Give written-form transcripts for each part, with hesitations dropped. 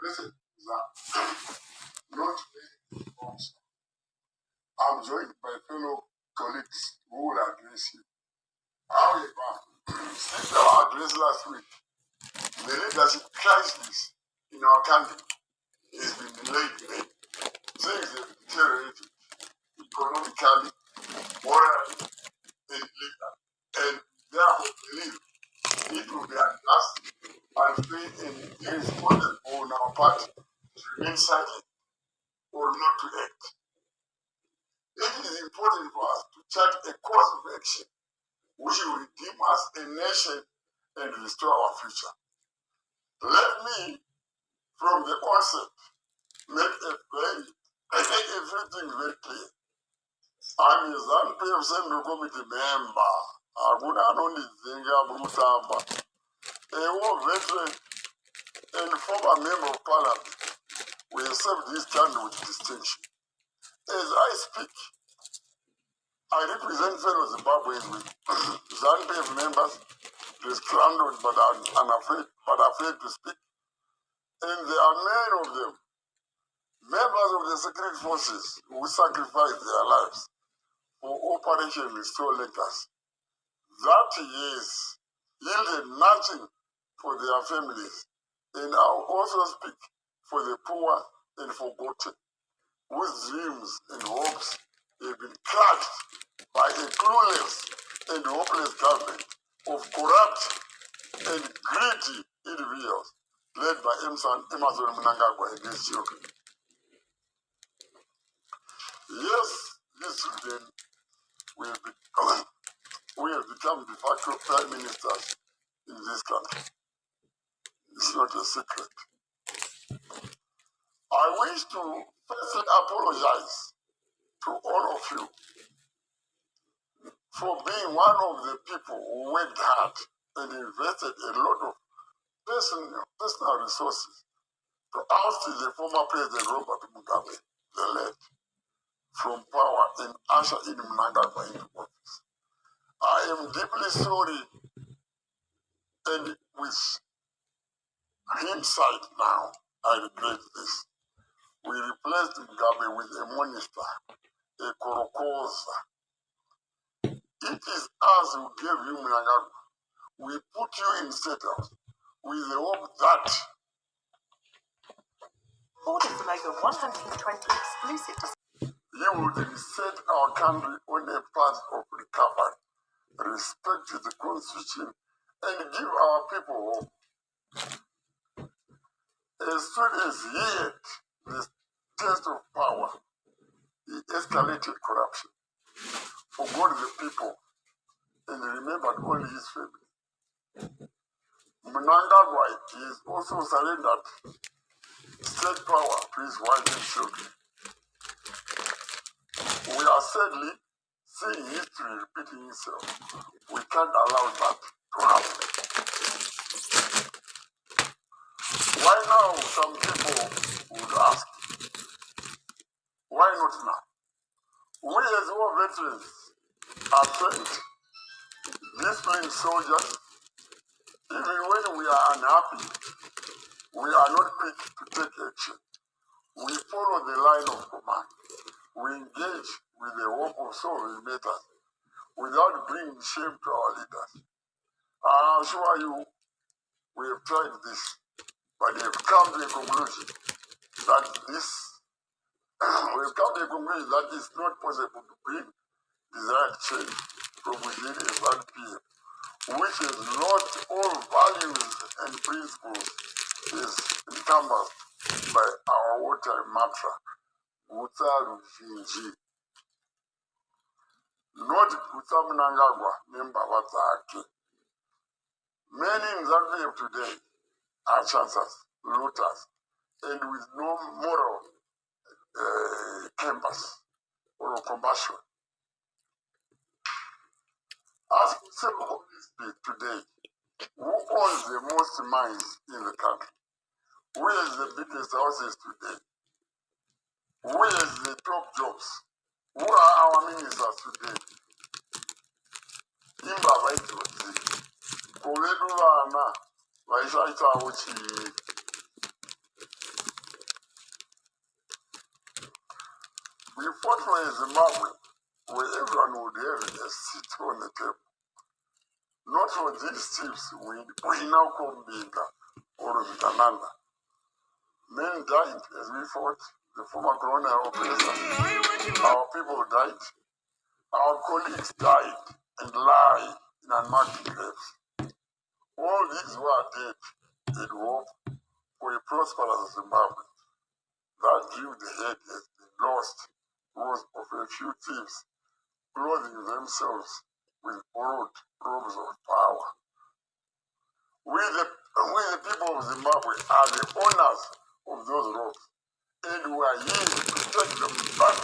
Listen, not many also. I'm joined by fellow colleagues who will address you. However, since our address last week, the leadership crisis in our country has been delayed. Things have deteriorated economically, morally, and legally. And therefore believe it will be unjust, unfair, and irresponsible on our part to remain silent or not to act. It is important for us to chart a course of action which will redeem us a nation and restore our future. Let me, from the onset, make everything very clear. I'm a ZANU-PF Central Committee member. Hakuna anondidzinga mukutamba. A war veteran and former member of parliament. We have served this country with distinction. As I speak, I represent fellow Zimbabweans with ZANU-PF members, disgruntled but afraid to speak. And there are many of them, members of the security forces who sacrificed their lives for Operation Restore Lakers. That years yielded nothing for their families, and I will also speak for the poor and forgotten, whose dreams and hopes have been crushed by a clueless and hopeless government of corrupt and greedy individuals led by Emerson Mnangagwa and his children. Yes, these children we have become de facto prime ministers in this country. It's not a secret. I wish to firstly apologize to all of you for being one of the people who worked hard and invested a lot of personal resources to oust the former President Robert Mugabe, the late, from power and usher in Mnangagwa into office. I am deeply sorry, and with hindsight now, I regret this. We replaced Mugabe with a minister, a Korokoza. It is us who gave you Mnangagwa. We put you in setup with the hope that ordered from over 120 exclusive you would reset our country on a path of recovery, respect the constitution, and give our people hope. As soon as he had the taste of power, he escalated corruption, forgot the people, and remembered only his family. Mnangagwa is also surrendered state power to his wife and children. We are sadly seeing history repeating itself. We can't allow that to happen. Why now, some people would ask, why not now? We as war veterans are trained, disciplined soldiers. Even when we are unhappy, we are not quick to take action. We follow the line of command. We engage with the hope of solving matters without bringing shame to our leaders. I assure you, we have tried this, but we have come to a conclusion that it's not possible to bring desired change from within a ZANU-PF, which has lost all values and principles, is encompassed by our wartime mantra, Gutsa Ruzhinji. Not Gutsa Mnangagwa, Nembava Zake. Many in ZANU-PF today are chancers, looters, and with no moral campus or compassion. As several today, who owns the most mines in the country? Who has the biggest houses today? Who has the top jobs? Who are our ministers today? Imba vaidzozi. Kuvedu vana vaishaitawo chii. We fought for a Zimbabwe where everyone would have a seat on the table. Not for these chiefs we now call Mbinga or Mtananda. Men died as we fought the former colonial oppressors. Our people died. Our colleagues died and lie in unmarked graves. All these who are dead had hope for a prosperous Zimbabwe. That dream the head has been lost was of a few thieves clothing themselves with borrowed robes of power. We the people of Zimbabwe are the owners of those robes, and we are here to take them back.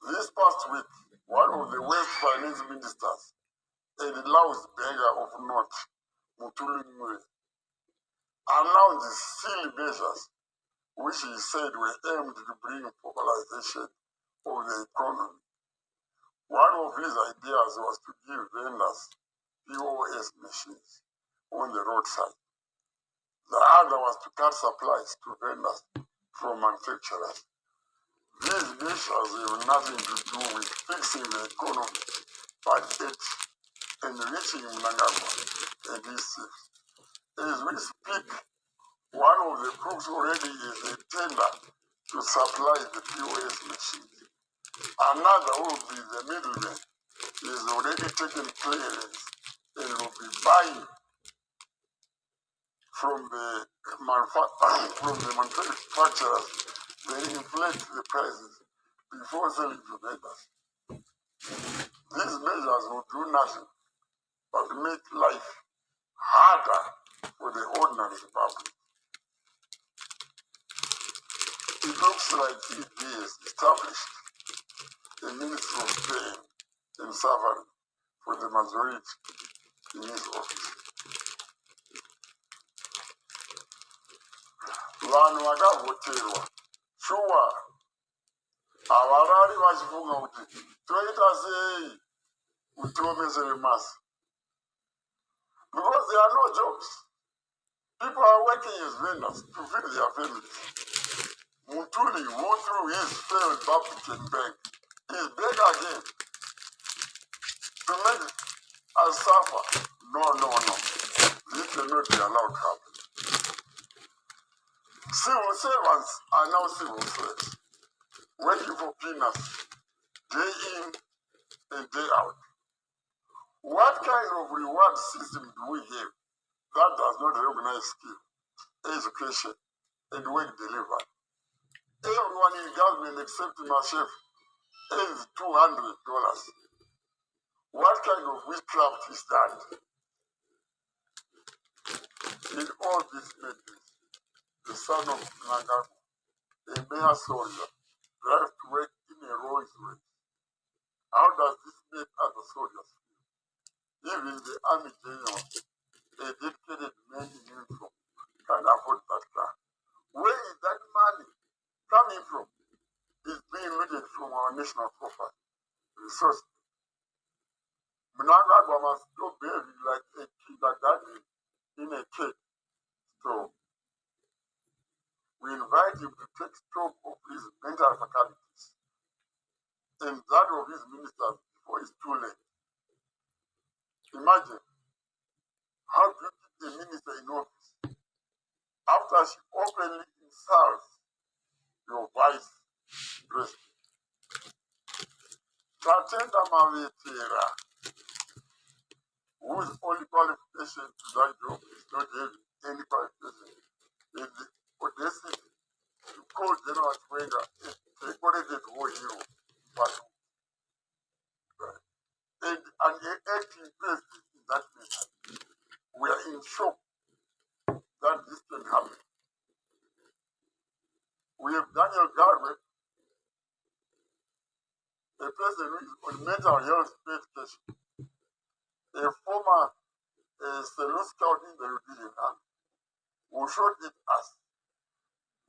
This past week, one of the West Finance ministers, a lousy beggar of note, Mutulu, announced silly measures which he said were aimed to bring popularization of the economy. One of his ideas was to give vendors POS machines on the roadside. The other was to cut supplies to vendors from manufacturers. These measures have nothing to do with fixing the economy, but enriching Mnangagwa and his chiefs. As we speak, one of the crooks already is a tender to supply the POS machines. Another will be the middleman. He has already taken clearance and will be buying from the manufacturers. They inflate the prices before selling to vendors. These measures will do nothing but make life harder for the ordinary Zimbabwean. It looks like he has established a ministry of pain and suffering for the majority in his office. Vanhu vakavhoterwa shuwa havarari vachifunga kuti toita sei kuti tiomesere masi, because there are no jobs. People are working as vendors to feed their families. Mutuli, who through his failed Republican bank, is back again to make us suffer. No. This cannot be allowed to happen. Civil servants are now civil slaves, working for peanuts, day in and day out. What kind of reward system do we have that does not recognize skill, education, and work delivered? Everyone in government except myself earns $200. What kind of witchcraft is that? In all these matters, the son of Mnangagwa, a mere soldier, drives to work in a Rolls Royce. How does this make other soldiers feel? Even the army general, a dedicated man in uniform, can afford that car. Where is that money coming from? It's being looted from our national profile resources. Mnangagwa must stop behaving like a kindergarten in a cake store. We invite him to take stock of his mental faculties and that of his ministers before it's too late. Imagine, how do you keep a minister in office after she openly insults your vice president? Tatenda Mavetera, whose only qualification to that job is not having any qualification, is the audacity to call General Chiwenga a decorated war hero, but and an acting president in that manner. We are in shock that this can happen. We have Daniel Garvey, a person who is on mental health medication, a former salute scout in the Rhodesian Army, who shot at us.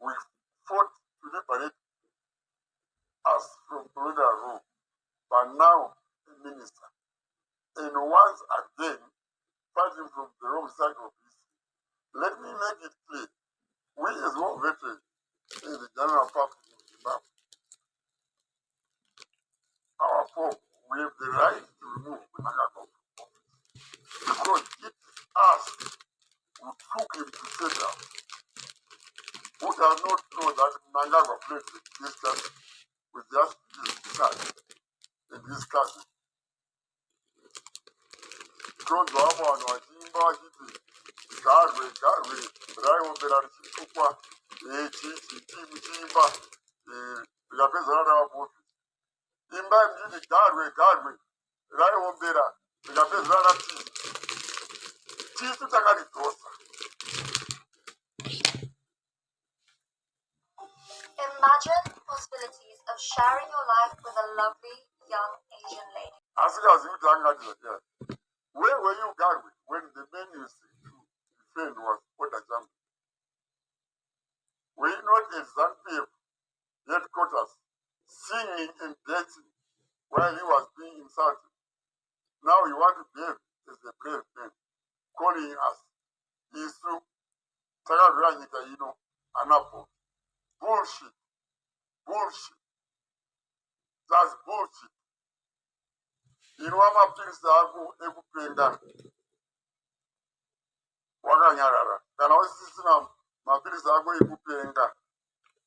We fought to liberate us from colonial rule, but now a minister. And once again, fighting from the wrong side of history. Let me make it clear, we as war veterans in the general public in Zimbabwe, our folk, we have the right to remove Mnangagwa from office because it's us who took him to set up, who does not know that Mnangagwa played the distance with just his son and his cousin. Because Wabon was in Zimbabwe, Garwe, Rayombera Chikukwa, Chimba, Yapezara Bofi. Imba Mjini Garwe, Rayombera, Yapezara Chisu Takari Tosa. Imagine the possibilities of sharing your life with a lovely young Asian lady. As you tell where were you, Garwe, when the men you see to defend was Otajam? Were you not in Zanzibar headquarters singing and dancing while he was being insulted? Now you want to behave as a brave man, calling us Isu, Tagaranyika, Anapo. Bullshit. That's bullshit. Mapirisa ako ekupenda wakanyarara kana usisina mapirisa ako ekupenda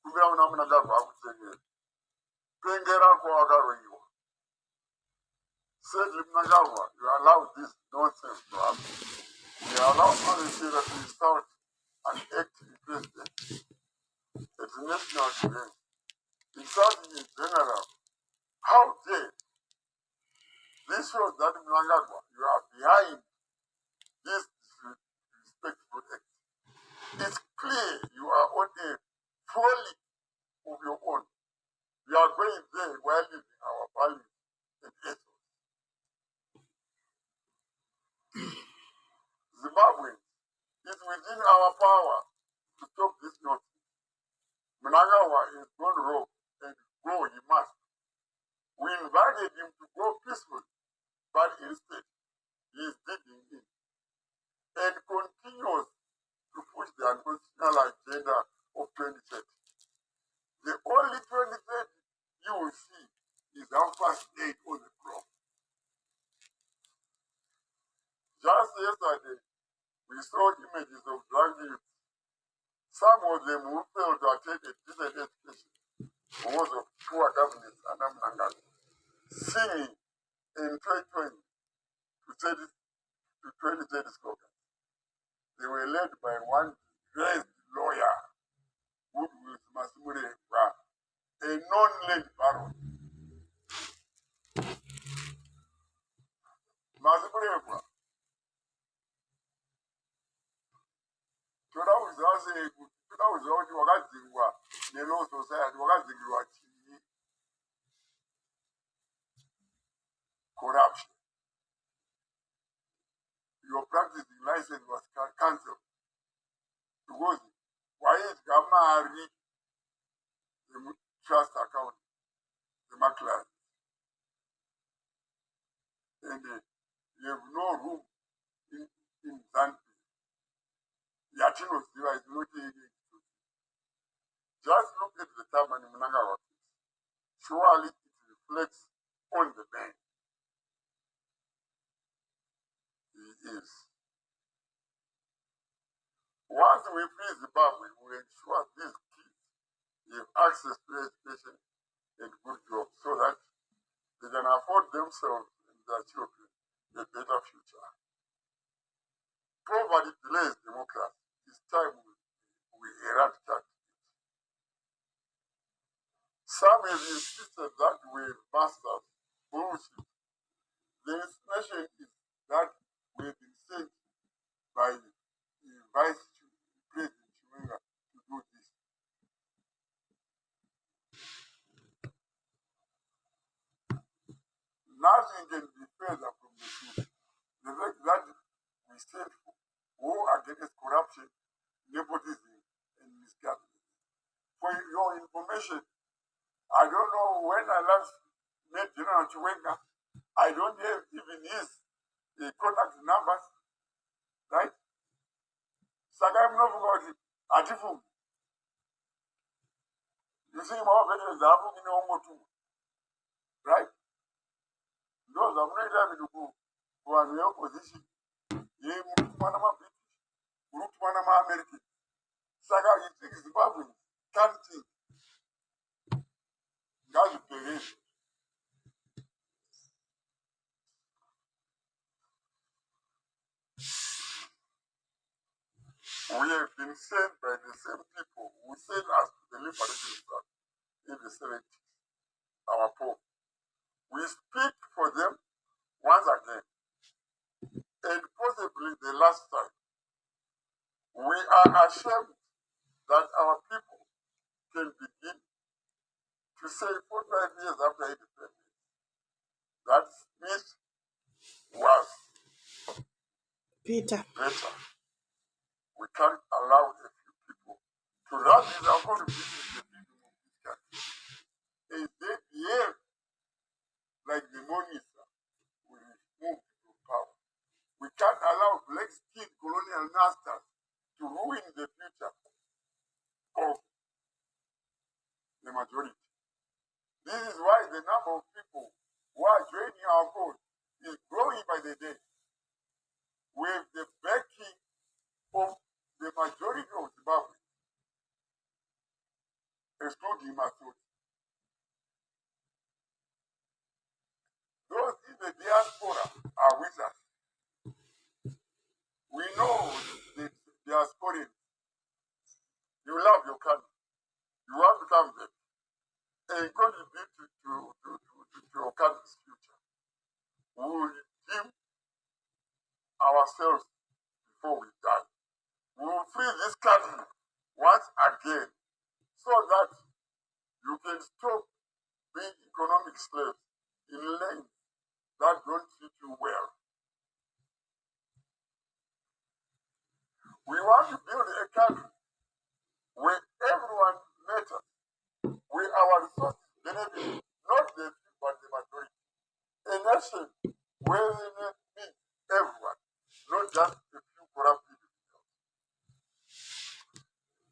kubira una Mnangagwa akutengera pengera ko wakaroiwa. Said Mnangagwa, you allow this nonsense to happen. You allow policy that to start an acting president at the national event, insulting in general. How dare? This shows that Mnangagwa, you are behind this disrespectful act. It's clear you are on a folly of your own. You are going there while living our values and ethos. Zimbabwe, it's within our power to stop this nonsense. Mnangagwa is gone rogue and go he must. We invited him to go peacefully, but instead he is digging in and continues to push the unconstitutional agenda of 2030. The only 2030 you will see is our first aid on the floor. Just yesterday, we saw images of drunk youths. Some of them who failed to attend a decent education because of poor governance under Mnangagwa, singing in 2020 to 2030 slogan. They were led by one great lawyer, Woodward Masimure, a non-led baron. Masimure, corruption. Your practicing license was cancelled because why is Gamari the trust account, the macler, and you have no room in Zanzibar. Yatino Siva is not able to. Just look at the time in Mnangagwa. Surely it reflects on the man. He is. Once we free Zimbabwe, we ensure these kids have access to education and good jobs so that they can afford themselves and their children a better future. Poverty delays democracy. It's time we eradicate it. Some have insisted that we masters bullshit. The explanation is that we have been sent by the Vice President Chiwenga to do this. Nothing can be further from the truth. The fact that we stand for war against corruption, nepotism, and misgovernance. For your information, I don't know when I last met General Chiwenga. I don't have even his contact numbers, right? Sagamwe about it. Atifu. You see, more veterans are moving on too. Right? Those are not having to go for an opposition. You move Panama British, move Panama American. Saga, you think Zimbabwe can't think. That's the period. We have been sent by the same people who sent us to the liberation front in the 70s, our poor. We speak for them once again, and possibly the last time. We are ashamed that our people can begin to say 45 years after independence that Smith was Peter. better. We can't allow a few people to run in our contribution to the freedom of this country. And they behave like the monster will remove from power. We can't allow black-skinned colonial masters to ruin the future of the majority. This is why the number of people who are joining our cause is growing by the day. With the backing of the majority of Zimbabwe, excluding Masudi. Those in the diaspora are with us. We know the diasporians. You love your country. You want to come there and contribute to your country's future. We will redeem ourselves before we die. We will free this country once again so that you can stop being economic slaves in lanes that don't treat you well. We want to build a country where everyone matters, where our resources benefit not the few but the majority. A nation where they need everyone, not just a few corrupt individuals.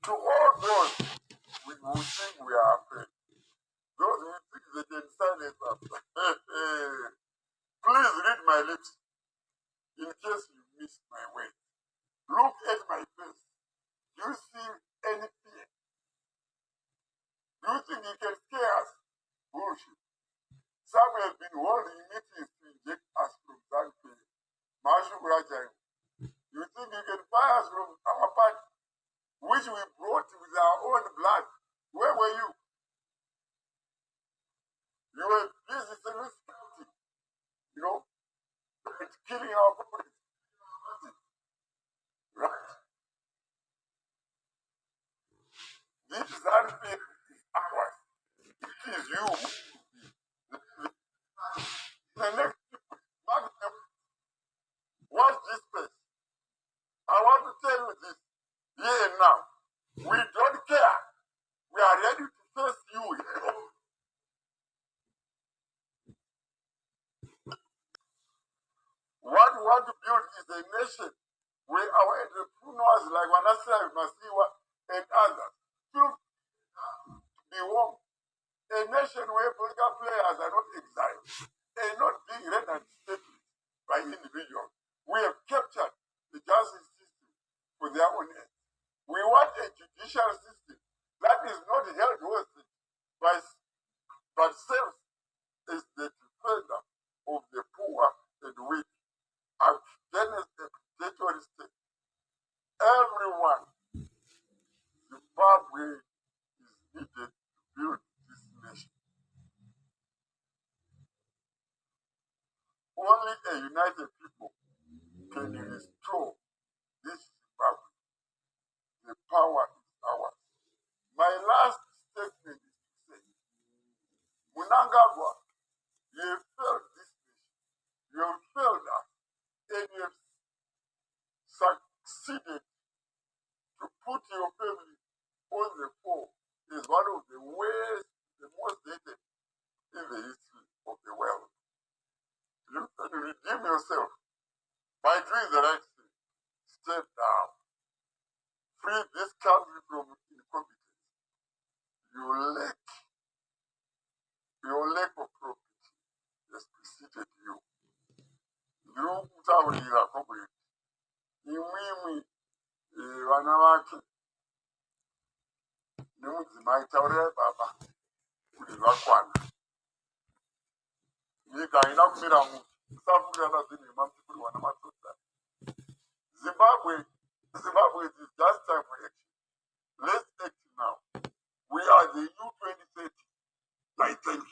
To all those who think we are afraid, those who think they can silence us, please read my lips in case you miss my way. Look at my face. Do you see any fear? Do you think you can scare us? Bullshit. Some have been holding meetings to inject us from Zimbabwe. Marshal Rajan. You think you can buy us from our party, which we brought with our own blood? Where were you? You were busy celebrating, killing our opponents. Right? This is unfair. Ours. It is you. The next watch this space. I want to tell you this here and now. We don't care. We are ready to face you. What we want to build is a nation where our entrepreneurs like Wanasa, Masiwa, and others feel to be warm. A nation where political players are not exiled and not being rendered stateless by individuals. We have captured the justice system for their own ends. We want a judicial system that is not held hostage but serves as the defender of the poor and weak against the predatory state. Everyone, Zimbabwe is needed to build this nation. Only a united people can restore this Zimbabwe. The power is ours. My last statement is to say, Munangagwa, you have failed this nation. You have failed us. And you have succeeded to put your family on the floor is one of the worst, the most hated in the history of the world. You can redeem yourself by doing the right thing. Step down. Free this country from incompetence. Your lack of probity has preceded you. Ndiri kutaurira comrade. Imwimwi vana vake nemudzimai taurirai baba kuti zvakwana. Nyika haina kumira munhu. Musafungira zvinhema muchipfurirwa namatsotsa. Zimbabwe it is just time for action. Let's act now. We are the U 2030. Thank you.